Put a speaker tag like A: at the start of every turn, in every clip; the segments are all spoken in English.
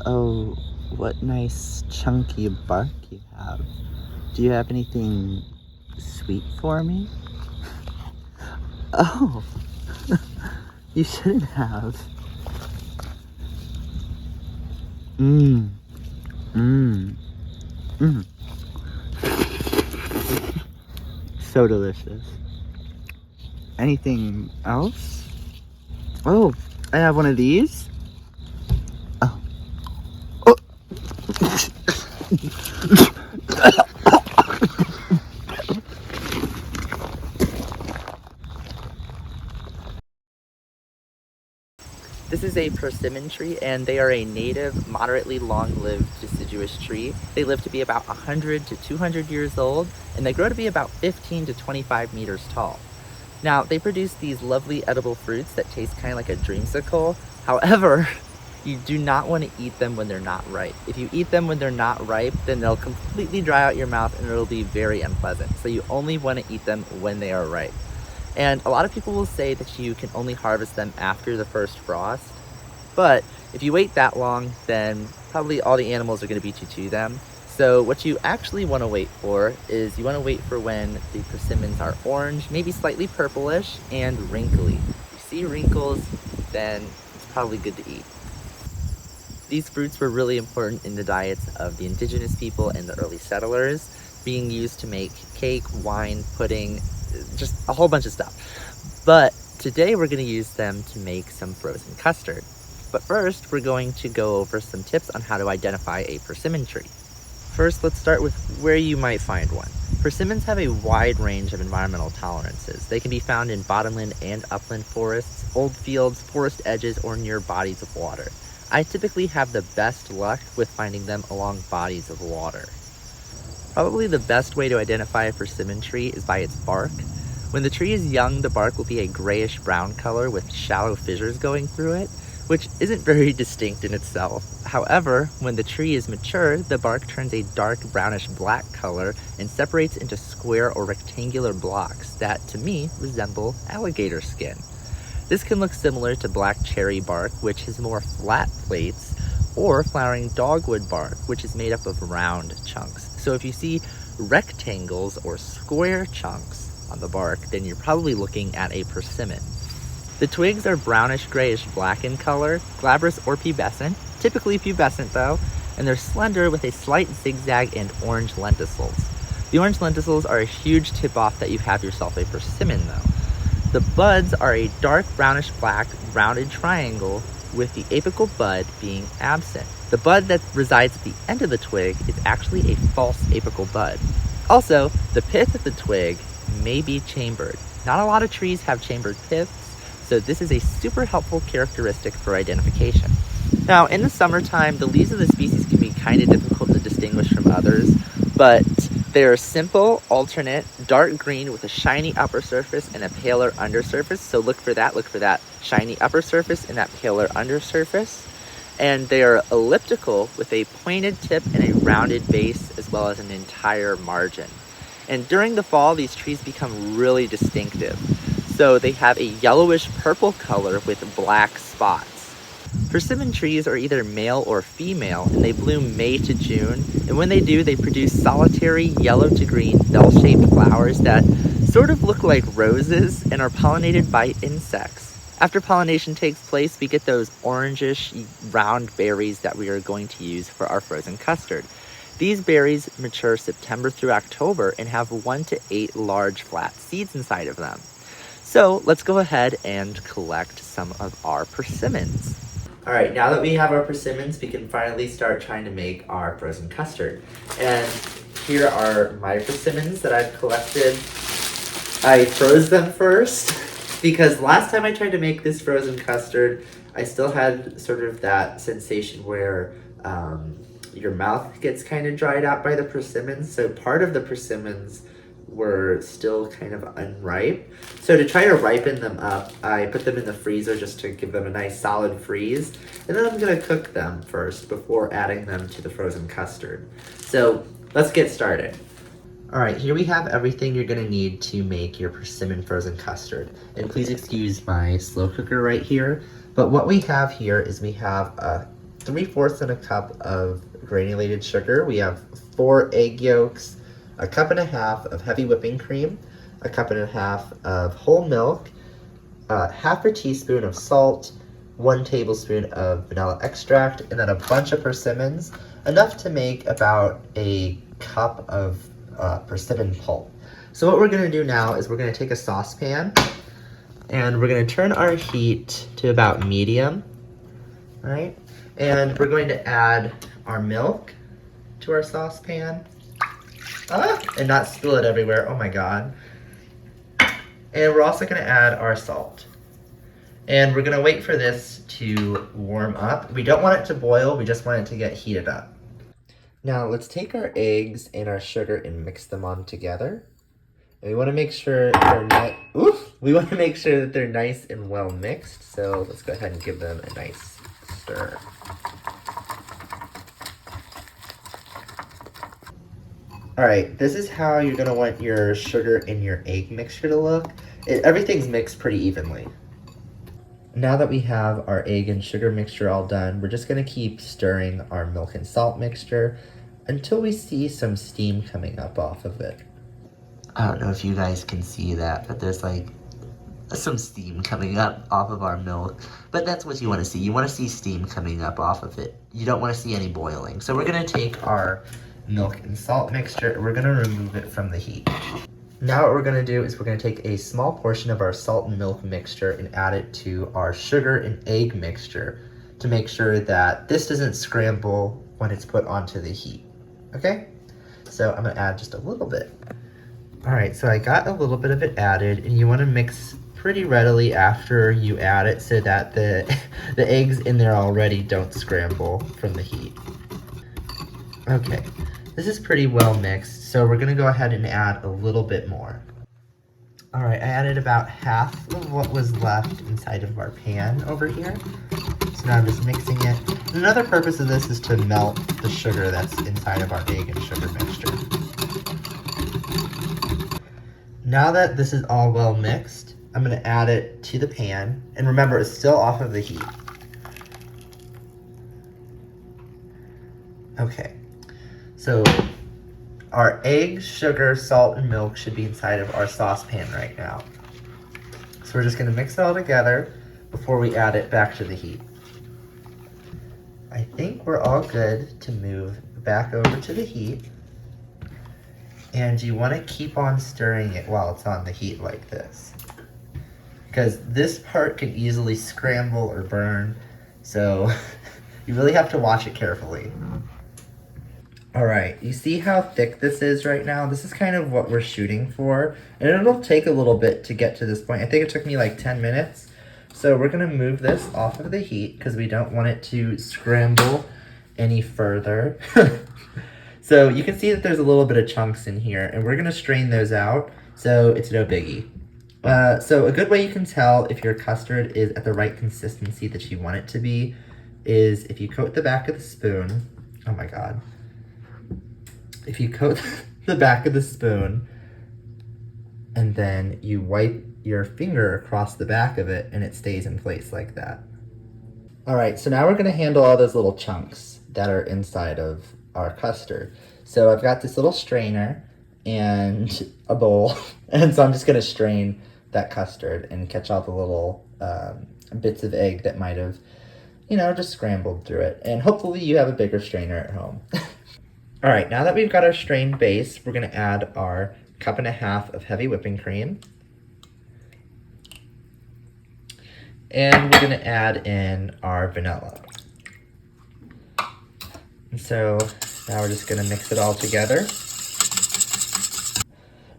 A: Oh, what nice chunky bark you have. Do you have anything sweet for me? Oh, you shouldn't have. Mmm, mmm, mmm. So delicious. Anything else? Oh, I have one of these. Oh. Oh. This is a persimmon tree, and they are a native, moderately long-lived deciduous tree. They live to be about 100 to 200 years old, and they grow to be about 15 to 25 meters tall. Now, they produce these lovely edible fruits that taste kind of like a dreamsicle. However, you do not want to eat them when they're not ripe. If you eat them when they're not ripe, then they'll completely dry out your mouth and it'll be very unpleasant. So you only want to eat them when they are ripe. And a lot of people will say that you can only harvest them after the first frost. But if you wait that long, then probably all the animals are going to beat you to them. So what you actually want to wait for is you want to wait for when the persimmons are orange, maybe slightly purplish, and wrinkly. If you see wrinkles, then it's probably good to eat. These fruits were really important in the diets of the indigenous people and the early settlers, being used to make cake, wine, pudding, just a whole bunch of stuff. But today we're going to use them to make some frozen custard. But first, we're going to go over some tips on how to identify a persimmon tree. First, let's start with where you might find one. Persimmons have a wide range of environmental tolerances. They can be found in bottomland and upland forests, old fields, forest edges, or near bodies of water. I typically have the best luck with finding them along bodies of water. Probably the best way to identify a persimmon tree is by its bark. When the tree is young, the bark will be a grayish-brown color with shallow fissures going through it, which isn't very distinct in itself. However, when the tree is mature, the bark turns a dark brownish-black color and separates into square or rectangular blocks that, to me, resemble alligator skin. This can look similar to black cherry bark, which has more flat plates, or flowering dogwood bark, which is made up of round chunks. So if you see rectangles or square chunks on the bark, then you're probably looking at a persimmon. The twigs are brownish grayish black in color, glabrous or pubescent, typically pubescent though, and they're slender with a slight zigzag and orange lenticels. The orange lenticels are a huge tip-off that you have yourself a persimmon though. The buds are a dark brownish black rounded triangle with the apical bud being absent. The bud that resides at the end of the twig is actually a false apical bud. Also, the pith of the twig may be chambered. Not a lot of trees have chambered piths, so this is a super helpful characteristic for identification. Now, in the summertime, the leaves of the species can be kind of difficult to distinguish from others, but they are simple, alternate, dark green with a shiny upper surface and a paler undersurface. So look for that shiny upper surface and that paler undersurface. And they are elliptical with a pointed tip and a rounded base as well as an entire margin. And during the fall, these trees become really distinctive. So they have a yellowish purple color with black spots. Persimmon trees are either male or female, and they bloom May to June, and when they do, they produce solitary yellow to green bell-shaped flowers that sort of look like roses and are pollinated by insects. After pollination takes place, we get those orangish round berries that we are going to use for our frozen custard. These berries mature September through October and have 1 to 8 large flat seeds inside of them. So let's go ahead and collect some of our persimmons. All right, now that we have our persimmons, we can finally start trying to make our frozen custard. And here are my persimmons that I've collected. I froze them first because last time I tried to make this frozen custard, I still had sort of that sensation where your mouth gets kind of dried out by the persimmons. So part of the persimmons were still kind of unripe. So to try to ripen them up, I put them in the freezer just to give them a nice solid freeze. And then I'm gonna cook them first before adding them to the frozen custard. So let's get started. All right, here we have everything you're gonna need to make your persimmon frozen custard. And please excuse my slow cooker right here. But what we have here is we have 3/4 in a cup of granulated sugar. We have 4 egg yolks, a cup and a half of heavy whipping cream, a cup and a half of whole milk, half a teaspoon of salt, 1 tablespoon of vanilla extract, and then a bunch of persimmons, enough to make about a cup of persimmon pulp. So what we're gonna do now is we're gonna take a saucepan and we're gonna turn our heat to about medium, all right? And we're going to add our milk to our saucepan. And not spill it everywhere, oh my God. And we're also gonna add our salt. And we're gonna wait for this to warm up. We don't want it to boil, we just want it to get heated up. Now let's take our eggs and our sugar and mix them on together. And we wanna make sure that they're nice and well mixed. So let's go ahead and give them a nice stir. All right, this is how you're gonna want your sugar and your egg mixture to look. Everything's mixed pretty evenly. Now that we have our egg and sugar mixture all done, we're just gonna keep stirring our milk and salt mixture until we see some steam coming up off of it. I don't know if you guys can see that, but there's like some steam coming up off of our milk. But that's what you wanna see. You wanna see steam coming up off of it. You don't wanna see any boiling. So we're gonna take our milk and salt mixture and we're gonna remove it from the heat. Now what we're gonna do is we're gonna take a small portion of our salt and milk mixture and add it to our sugar and egg mixture to make sure that this doesn't scramble when it's put onto the heat, okay? So I'm gonna add just a little bit. All right, so I got a little bit of it added, and you wanna mix pretty readily after you add it so that the eggs in there already don't scramble from the heat. Okay. This is pretty well mixed, so we're gonna go ahead and add a little bit more. All right, I added about half of what was left inside of our pan over here. So now I'm just mixing it. And another purpose of this is to melt the sugar that's inside of our egg and sugar mixture. Now that this is all well mixed, I'm gonna add it to the pan. And remember, it's still off of the heat. Okay. So our eggs, sugar, salt, and milk should be inside of our saucepan right now. So we're just gonna mix it all together before we add it back to the heat. I think we're all good to move back over to the heat. And you wanna keep on stirring it while it's on the heat like this. Because this part can easily scramble or burn, so you really have to watch it carefully. All right, you see how thick this is right now? This is kind of what we're shooting for, and it'll take a little bit to get to this point. I think it took me like 10 minutes. So we're gonna move this off of the heat because we don't want it to scramble any further. So you can see that there's a little bit of chunks in here, and we're gonna strain those out, so it's no biggie. So a good way you can tell if your custard is at the right consistency that you want it to be is if you coat the back of the spoon. Oh my God. If you coat the back of the spoon and then you wipe your finger across the back of it and it stays in place like that. All right, so now we're gonna handle all those little chunks that are inside of our custard. So I've got this little strainer and a bowl, and so I'm just gonna strain that custard and catch all the little bits of egg that might have, just scrambled through it. And hopefully you have a bigger strainer at home. All right, now that we've got our strained base, we're gonna add our 1.5 cups of heavy whipping cream. And we're gonna add in our vanilla. And so now we're just gonna mix it all together.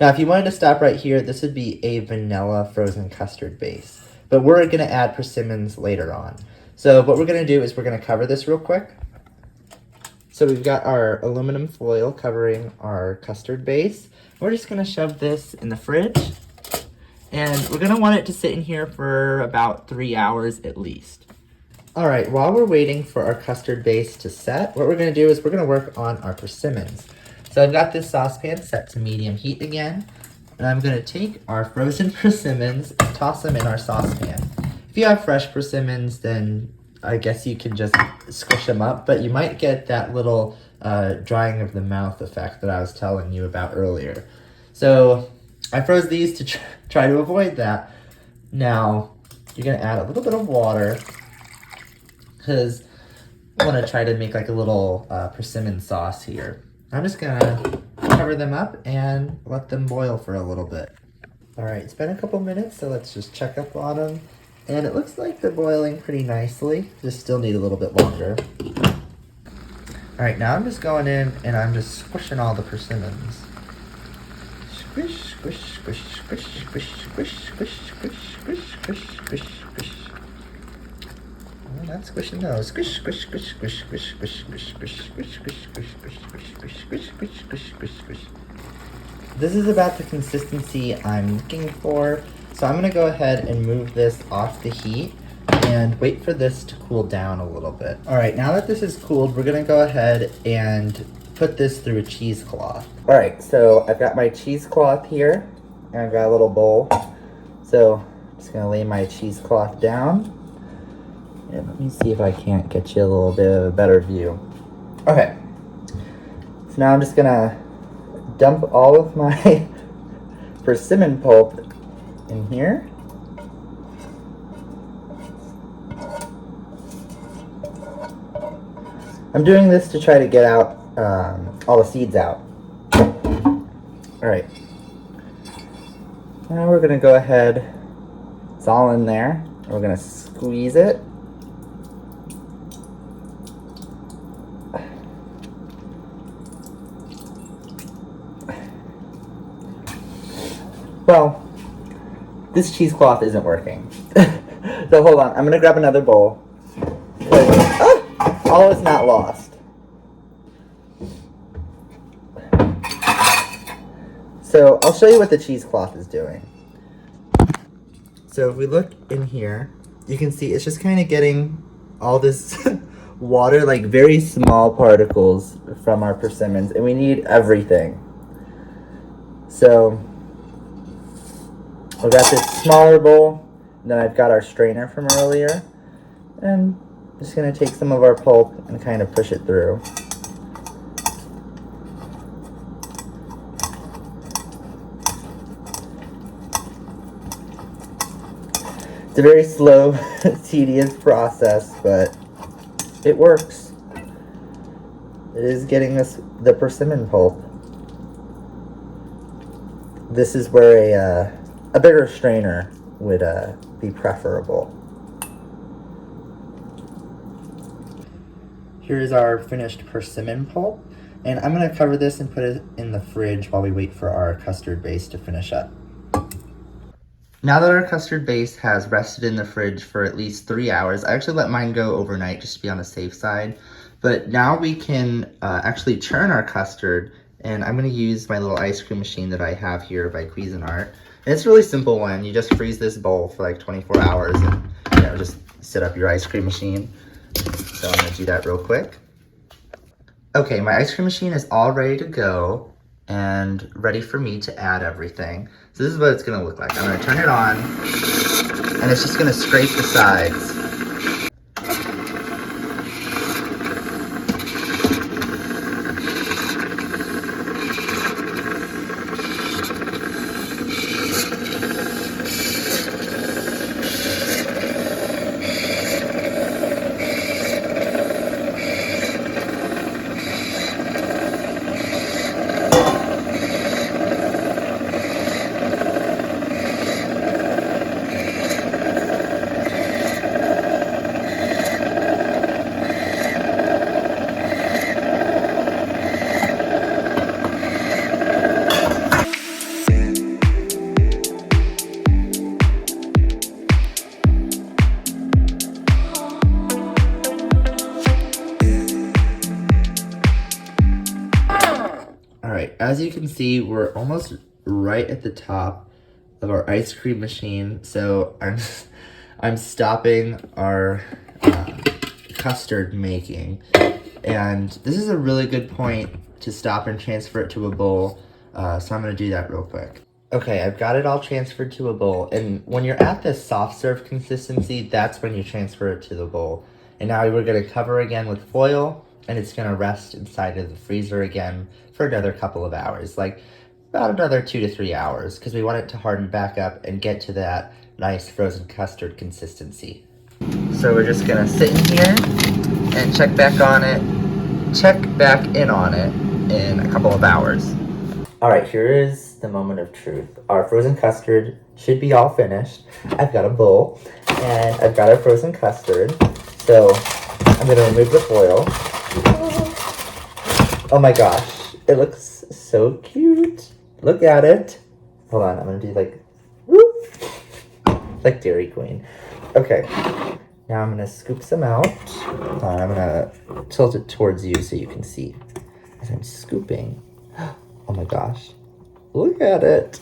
A: Now, if you wanted to stop right here, this would be a vanilla frozen custard base, but we're gonna add persimmons later on. So what we're gonna do is we're gonna cover this real quick. So we've got our aluminum foil covering our custard base. We're just gonna shove this in the fridge, and we're gonna want it to sit in here for about 3 hours at least. All right, while we're waiting for our custard base to set, what we're gonna do is we're gonna work on our persimmons. So I've got this saucepan set to medium heat again, and I'm gonna take our frozen persimmons and toss them in our saucepan. If you have fresh persimmons, then I guess you can just squish them up, but you might get that little drying of the mouth effect that I was telling you about earlier. So I froze these to try to avoid that. Now you're gonna add a little bit of water because I want to try to make like a little persimmon sauce here. I'm just gonna cover them up and let them boil for a little bit. All right, it's been a couple minutes, so let's just check up on them. And it looks like they're boiling pretty nicely. Just still need a little bit longer. All right, now I'm just going in and I'm just squishing all the persimmons. Squish, squish, squish, squish, squish, squish, squish, squish, squish, squish, squish, squish. Oh, not squishing those. Squish, squish, squish, squish, squish, squish, squish, squish, squish, squish, squish, squish, squish, squish, squish, squish, squish, squish, squish. This is about the consistency I'm looking for. So I'm gonna go ahead and move this off the heat and wait for this to cool down a little bit. All right, now that this is cooled, we're gonna go ahead and put this through a cheesecloth. All right, so I've got my cheesecloth here and I've got a little bowl. So I'm just gonna lay my cheesecloth down. And let me see if I can't get you a little bit of a better view. Okay, so now I'm just gonna dump all of my persimmon pulp in here. I'm doing this to try to get out all the seeds out. All right. Now we're gonna go ahead, it's all in there. We're gonna squeeze it. Well, this cheesecloth isn't working. So hold on, I'm gonna grab another bowl. All is not lost. So I'll show you what the cheesecloth is doing. So if we look in here, you can see it's just kind of getting all this water, like very small particles from our persimmons, and we need everything. So I've got this smaller bowl, and then I've got our strainer from earlier, and I'm just going to take some of our pulp and kind of push it through. It's a very slow, tedious process, but it works. It is getting us the persimmon pulp. This is where a bigger strainer would be preferable. Here's our finished persimmon pulp, and I'm going to cover this and put it in the fridge while we wait for our custard base to finish up. Now that our custard base has rested in the fridge for at least 3 hours, I actually let mine go overnight just to be on the safe side, but now we can actually churn our custard, and I'm going to use my little ice cream machine that I have here by Cuisinart. And it's a really simple one. You just freeze this bowl for like 24 hours and just set up your ice cream machine. So I'm gonna do that real quick. Okay, my ice cream machine is all ready to go and ready for me to add everything. So this is what it's gonna look like. I'm gonna turn it on and it's just gonna scrape the sides. Alright, as you can see, we're almost right at the top of our ice cream machine, so I'm stopping our custard making. And this is a really good point to stop and transfer it to a bowl, so I'm going to do that real quick. Okay, I've got it all transferred to a bowl, and when you're at this soft serve consistency, that's when you transfer it to the bowl. And now we're gonna cover again with foil, and it's gonna rest inside of the freezer again for another couple of hours, like about another 2 to 3 hours, because we want it to harden back up and get to that nice frozen custard consistency. So we're just gonna sit in here and check back in on it in a couple of hours. All right, here is the moment of truth. Our frozen custard should be all finished. I've got a bowl and I've got our frozen custard. So I'm gonna remove the foil. Oh my gosh, it looks so cute. Look at it. Hold on, I'm gonna do like, whoop, like Dairy Queen. Okay, now I'm gonna scoop some out. Hold on, I'm gonna tilt it towards you so you can see as I'm scooping. Oh my gosh, look at it.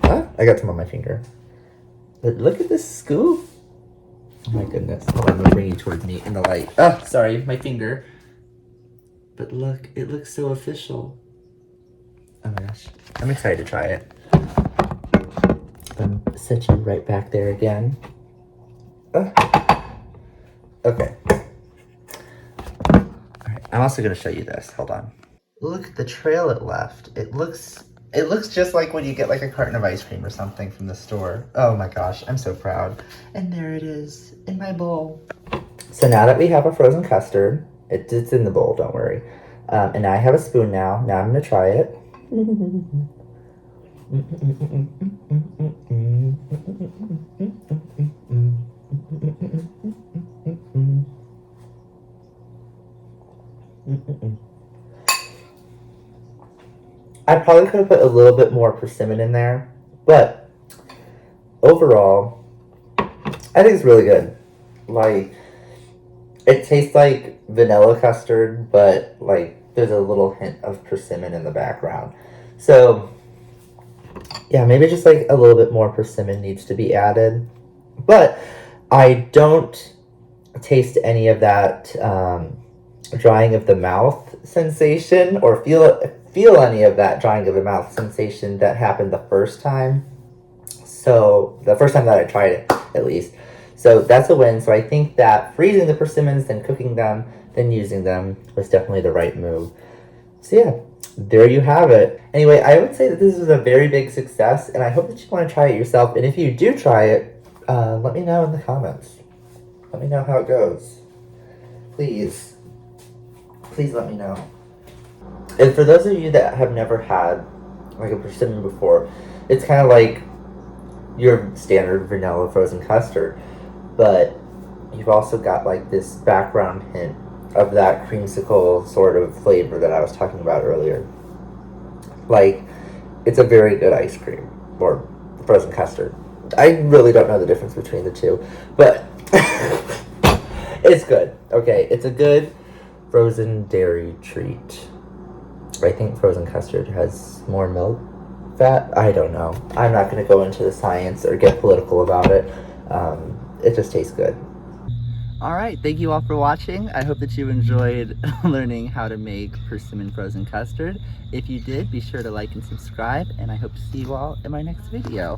A: Ah, I got some on my finger. But look at this scoop. Oh my goodness. Hold on, I'm gonna bring you towards me in the light. Ah, sorry, my finger. But look, it looks so official. Oh my gosh, I'm excited to try it. Set you right back there again. Okay. Alright, I'm also gonna show you this. Hold on. Look at the trail it left. It looks just like when you get like a carton of ice cream or something from the store. Oh my gosh, I'm so proud. And there it is in my bowl. So now that we have our frozen custard, it's in the bowl, don't worry. And now I have a spoon now. Now I'm gonna try it. I probably could have put a little bit more persimmon in there, but overall, I think it's really good. Like, it tastes like vanilla custard, but like there's a little hint of persimmon in the background. So, yeah, maybe just like a little bit more persimmon needs to be added. But I don't taste any of that drying of the mouth sensation or feel any of that drying of the mouth sensation that happened the first time. So the first time that I tried it, at least. So that's a win. So I think that freezing the persimmons, then cooking them, then using them was definitely the right move. So yeah, there you have it. Anyway, I would say that this is a very big success, and I hope that you want to try it yourself. And if you do try it, let me know in the comments. Let me know how it goes. Please. Please let me know. And for those of you that have never had like a persimmon before, it's kind of like your standard vanilla frozen custard, but you've also got like this background hint of that creamsicle sort of flavor that I was talking about earlier. Like, it's a very good ice cream or frozen custard. I really don't know the difference between the two, but it's good. Okay, it's a good frozen dairy treat. I think frozen custard has more milk fat. I don't know. I'm not going to go into the science or get political about it. It just tastes good. Alright, thank you all for watching. I hope that you enjoyed learning how to make persimmon frozen custard. If you did, be sure to like and subscribe, and I hope to see you all in my next video.